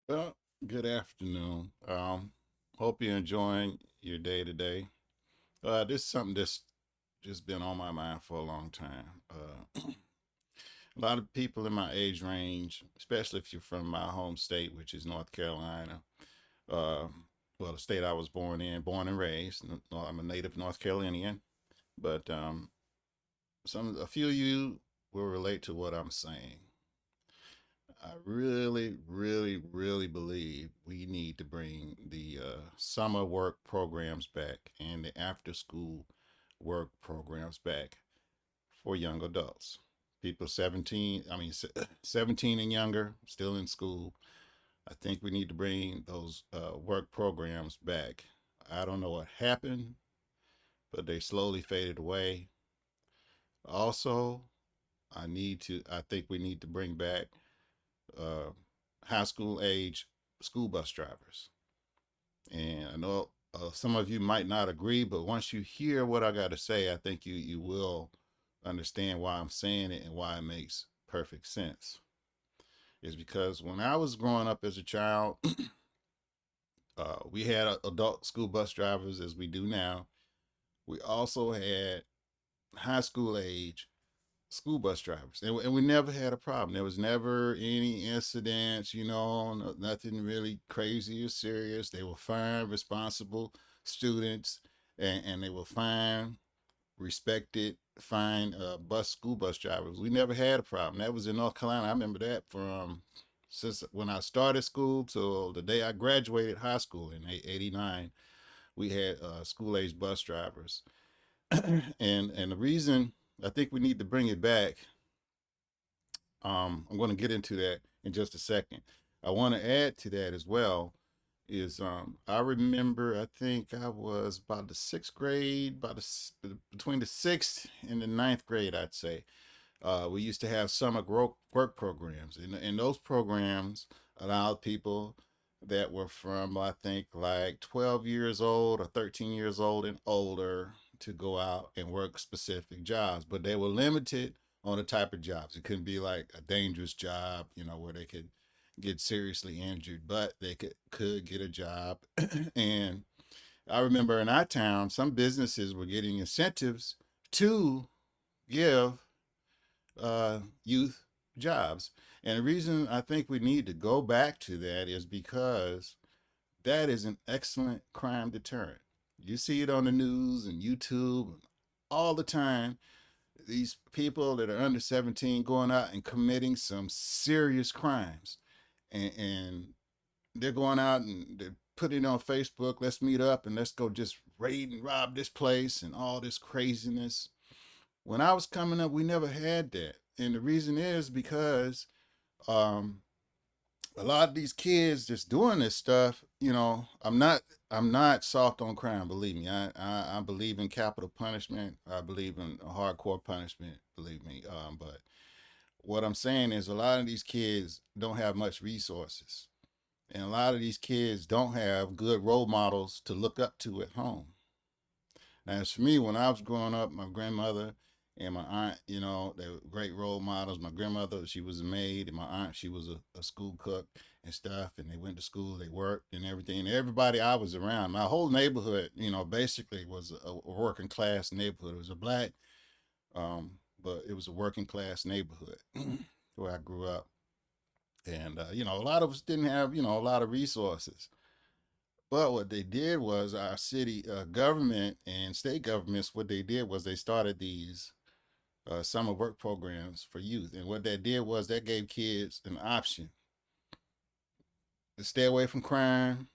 Well, good afternoon. Hope you're enjoying your day today. This is something that's just been on my mind for a long time. A lot of people in my age range, especially if you're from my home state, which is North Carolina, uh, well, the state I was born and raised. I'm a native North Carolinian, but a few of you will relate to what I'm saying. I really, really, really believe we need to bring the summer work programs back and the after school work programs back for young adults. People 17, 17 and younger, still in school. I think we need to bring those work programs back. I don't know what happened, but they slowly faded away. Also, I think we need to bring back uh, high school age school bus drivers. And I know some of you might not agree, but once you hear what I got to say, I think you will understand why I'm saying it and why it makes perfect sense. Is because when I was growing up as a child, we had adult school bus drivers as we do now. We also had high school age school bus drivers, and we never had a problem. There was never any incidents, nothing really crazy or serious. They were fine, responsible students, and they were fine, respected, fine school bus drivers. We never had a problem. That was in North Carolina. I remember that from since when I started school till the day I graduated high school in '89. We had school age bus drivers, and the reason I think we need to bring it back. I'm going to get into that in just a second. I want to add to that as well is I remember I think I was about the sixth grade, between the sixth and the ninth grade, I'd say. We used to have summer work programs, and those programs allowed people that were from I think like 12 years old or 13 years old and older to go out and work specific jobs, but they were limited on the type of jobs. It couldn't be like a dangerous job, where they could get seriously injured, but they could get a job. And I remember in our town, some businesses were getting incentives to give youth jobs. And the reason I think we need to go back to that is because that is an excellent crime deterrent. You see it on the news and YouTube all the time. These people that are under 17 going out and committing some serious crimes. And they're going out and they're putting it on Facebook. Let's meet up and let's go just raid and rob this place and all this craziness. When I was coming up, we never had that. And the reason is because um, a lot of these kids just doing this stuff, I'm not soft on crime, believe me. I believe in capital punishment. I believe in hardcore punishment, believe me. But what I'm saying is a lot of these kids don't have much resources. And a lot of these kids don't have good role models to look up to at home. Now, as for me, when I was growing up, my grandmother and my aunt, they were great role models. My grandmother, she was a maid, and my aunt, she was a school cook and stuff. And they went to school, they worked and everything. And everybody I was around, my whole neighborhood, basically was a working class neighborhood. It was a black, but it was a working class neighborhood where I grew up. And, a lot of us didn't have, a lot of resources. But what they did was our city government and state governments, what they did was they started these summer work programs for youth. And what that did was that gave kids an option to stay away from crime.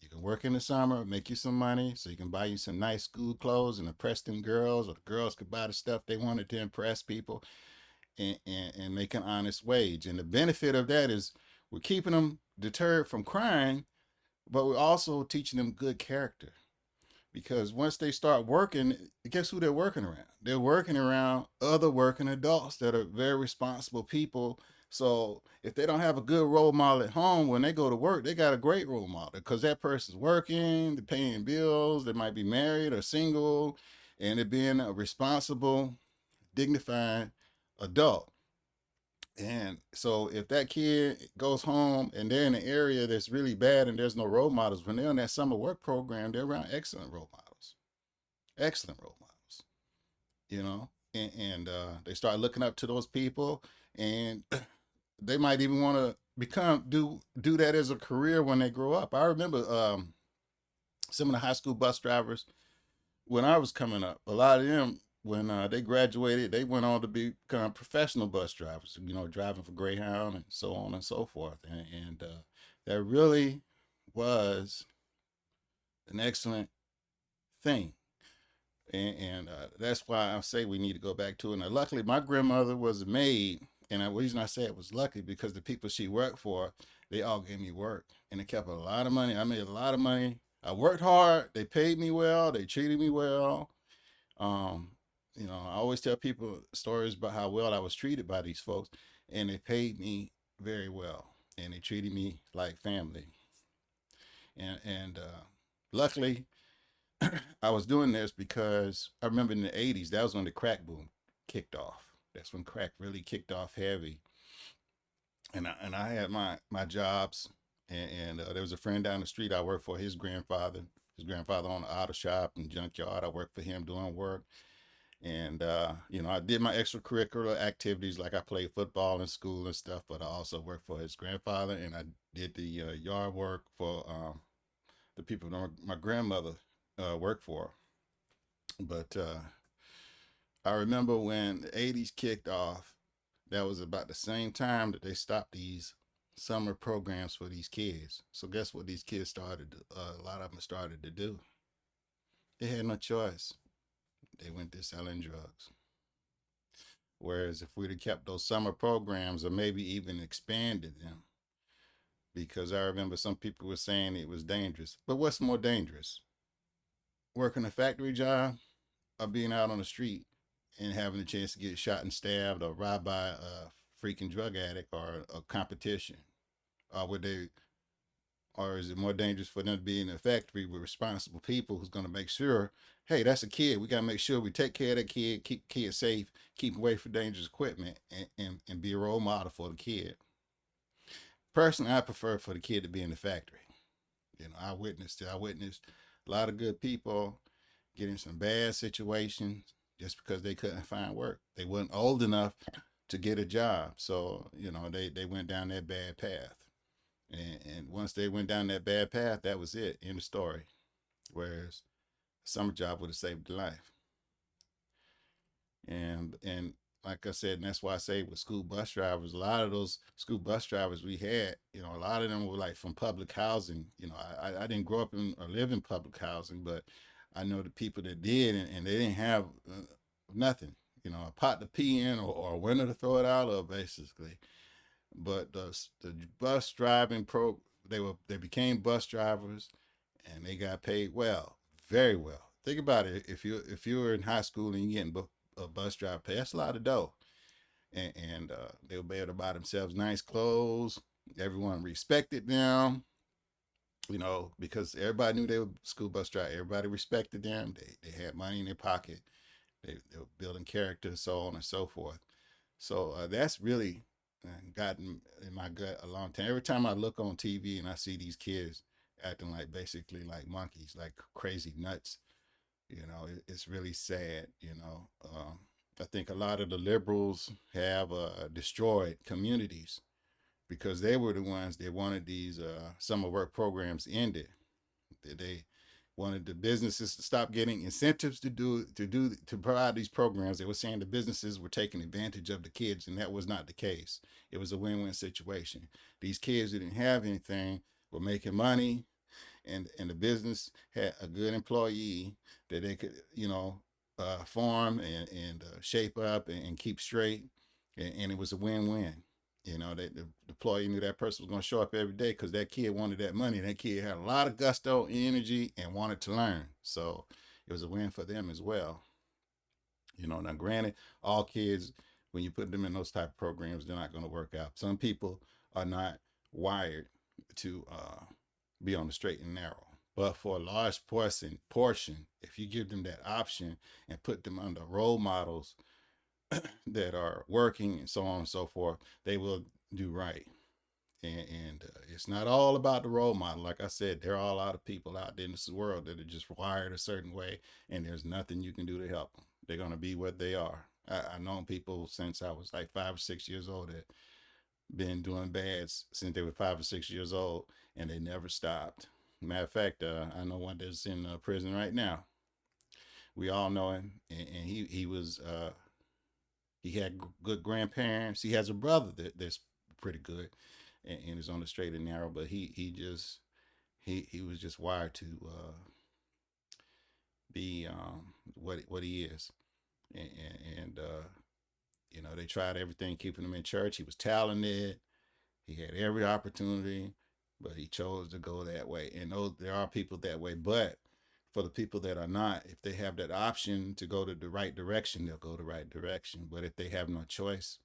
You can work in the summer, make you some money so you can buy you some nice school clothes and impress them girls, or the girls could buy the stuff they wanted to impress people and make an honest wage. And the benefit of that is we're keeping them deterred from crime, but we're also teaching them good character. Because once they start working, guess who they're working around? They're working around other working adults that are very responsible people. So if they don't have a good role model at home, when they go to work, they got a great role model because that person's working, they're paying bills, they might be married or single, and they're being a responsible, dignified adult. And so if that kid goes home and they're in an area that's really bad and there's no role models, when they're on that summer work program, they're around excellent role models, you know, and they start looking up to those people, and they might even want to do that as a career when they grow up. I remember some of the high school bus drivers when I was coming up. A lot of them, when they graduated, they went on to become professional bus drivers. You know, driving for Greyhound and so on and so forth. And that really was an excellent thing. And that's why I say we need to go back to it. And luckily, my grandmother was a maid, and the reason I say it was lucky because the people she worked for, they all gave me work, and it kept a lot of money. I made a lot of money. I worked hard. They paid me well. They treated me well. Um, I always tell people stories about how well I was treated by these folks, and they paid me very well, and they treated me like family. And luckily, I was doing this because I remember in the '80s that was when the crack boom kicked off. That's when crack really kicked off heavy, and I had my jobs, and there was a friend down the street I worked for. His grandfather owned an auto shop and junkyard. I worked for him doing work, and I did my extracurricular activities like I played football in school and stuff. But I also worked for his grandfather, and I did the yard work for the people that my grandmother worked for. But I remember when the '80s kicked off, that was about the same time that they stopped these summer programs for these kids. So guess what these kids a lot of them started to do? They had no choice. They went to selling drugs. Whereas if we'd have kept those summer programs or maybe even expanded them, because I remember some people were saying it was dangerous. But what's more dangerous? Working a factory job or being out on the street and having a chance to get shot and stabbed or robbed by a freaking drug addict or a competition? Or would they? Or is it more dangerous for them to be in a factory with responsible people who's going to make sure, hey, that's a kid. We got to make sure we take care of that kid, keep the kid safe, keep away from dangerous equipment, and be a role model for the kid. Personally, I prefer for the kid to be in the factory. I witnessed it. I witnessed a lot of good people get in some bad situations just because they couldn't find work. They weren't old enough to get a job. So, they went down that bad path. And once they went down that bad path, that was it. End of story. Whereas a summer job would have saved their life. And like I said, and that's why I say with school bus drivers, a lot of those school bus drivers we had, a lot of them were like from public housing. I didn't grow up in or live in public housing, but I know the people that did, and they didn't have nothing, a pot to pee in or a window to throw it out of, basically. But the bus driving they became bus drivers, and they got paid well, very well. Think about it. If you were in high school and you're getting a bus driver pay, that's a lot of dough. And they were able to buy themselves nice clothes. Everyone respected them, because everybody knew they were school bus drivers. Everybody respected them. They had money in their pocket. They were building character, so on and so forth. So that's really gotten in my gut a long time. Every time I look on TV and I see these kids acting like basically like monkeys, like crazy nuts, it's really sad. I think a lot of the liberals have destroyed communities because they were the ones that wanted these summer work programs ended. They wanted the businesses to stop getting incentives to provide these programs. They were saying the businesses were taking advantage of the kids, and that was not the case. It was a win-win situation. These kids who didn't have anything were making money, and the business had a good employee that they could farm and shape up and keep straight, and it was a win-win. The employee knew that person was going to show up every day because that kid wanted that money. That kid had a lot of gusto, energy, and wanted to learn. So it was a win for them as well. Now granted, all kids, when you put them in those type of programs, they're not going to work out. Some people are not wired to be on the straight and narrow. But for a large portion, if you give them that option and put them under role models that are working and so on and so forth, they will do right. And it's not all about the role model. Like I said, there are a lot of people out there in this world that are just wired a certain way, and there's nothing you can do to help them. They're going to be what they are. I've known people since I was like 5 or 6 years old that been doing bad since they were 5 or 6 years old, and they never stopped. Matter of fact, I know one that's in prison right now. We all know him, and he was he had good grandparents. He has a brother that's pretty good, and is on the straight and narrow. But he just he was just wired to be what he is, and you know, they tried everything keeping him in church. He was talented. He had every opportunity, but he chose to go that way. And those, there are people that way, but for the people that are not, if they have that option to go to the right direction, they'll go the right direction. But if they have no choice,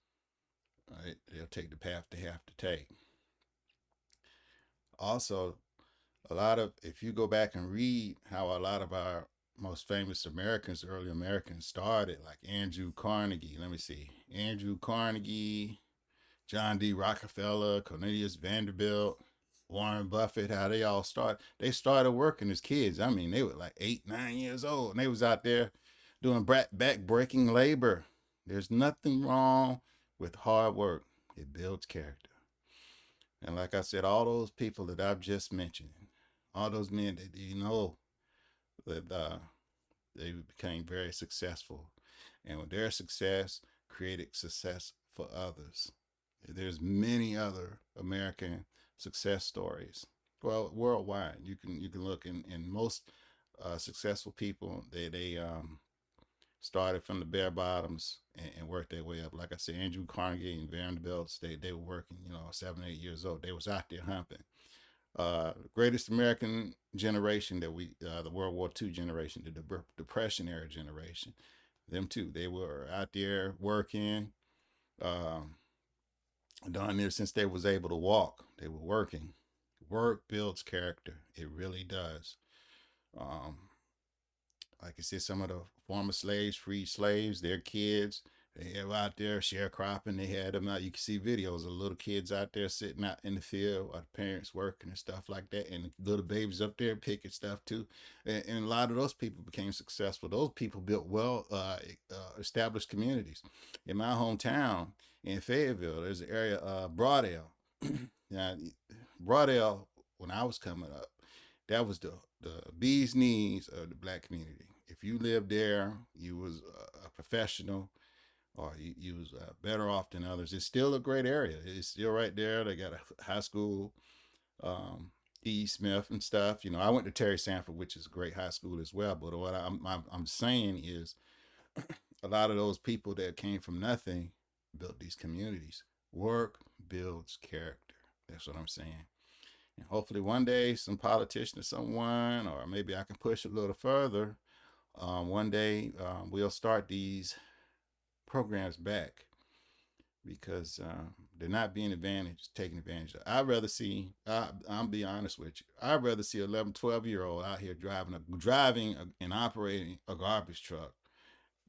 right, they'll take the path they have to take. Also, a lot of, if you go back and read how a lot of our most famous Americans, early Americans started, like Andrew Carnegie, let me see, Andrew Carnegie, John D. Rockefeller, Cornelius Vanderbilt, Warren Buffett, how they all start. They started working as kids. I mean, they were like 8, 9 years old, and they was out there doing back breaking labor. There's nothing wrong with hard work. It builds character. And like I said, all those people that I've just mentioned, all those men that you know that they became very successful, and with their success, created success for others. There's many other American success stories. Well, worldwide, you can look in most successful people. They started from the bare bottoms and worked their way up. Like I said, Andrew Carnegie and Vanderbilt, they were working, you know, 7, 8 years old. They was out there humping. Greatest American generation that the World War II generation, the Depression era generation, them too. They were out there working. Um, Darn near since they was able to walk, they were working. Work builds character. It really does. Um, like I said, some of the former slaves, freed slaves, their kids, they were out there sharecropping. They had them out. You can see videos of little kids out there sitting out in the field while the parents working and stuff like that. And the little babies up there picking stuff too. And a lot of those people became successful. Those people built established communities. In my hometown in Fayetteville, there's an area, Broadale. Now, Broadale, when I was coming up, that was the bee's knees of the black community. If you lived there, you was a professional, or you was better off than others. It's still a great area. It's still right there. They got a high school, um, E. Smith and stuff. You know, I went to Terry Sanford, which is a great high school as well. But what I'm saying is, a lot of those people that came from nothing built these communities. Work builds character. That's what I'm saying. And hopefully one day some politician or someone, or maybe I can push a little further. One day we'll start these programs back because they're not being taken advantage of. I'd rather see, I'll be honest with you, I'd rather see 11, 12-year-old out here driving and operating a garbage truck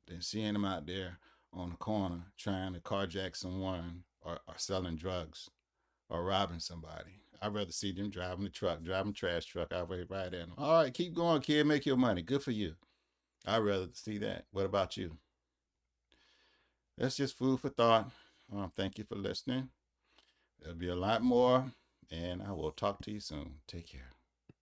than seeing them out there on the corner trying to carjack someone, or selling drugs, or robbing somebody. I'd rather see them driving the truck, driving the trash truck. I'll wait right at them. All right, keep going, kid. Make your money. Good for you. I'd rather see that. What about you? That's just food for thought. Thank you for listening. There'll be a lot more, and I will talk to you soon. Take care.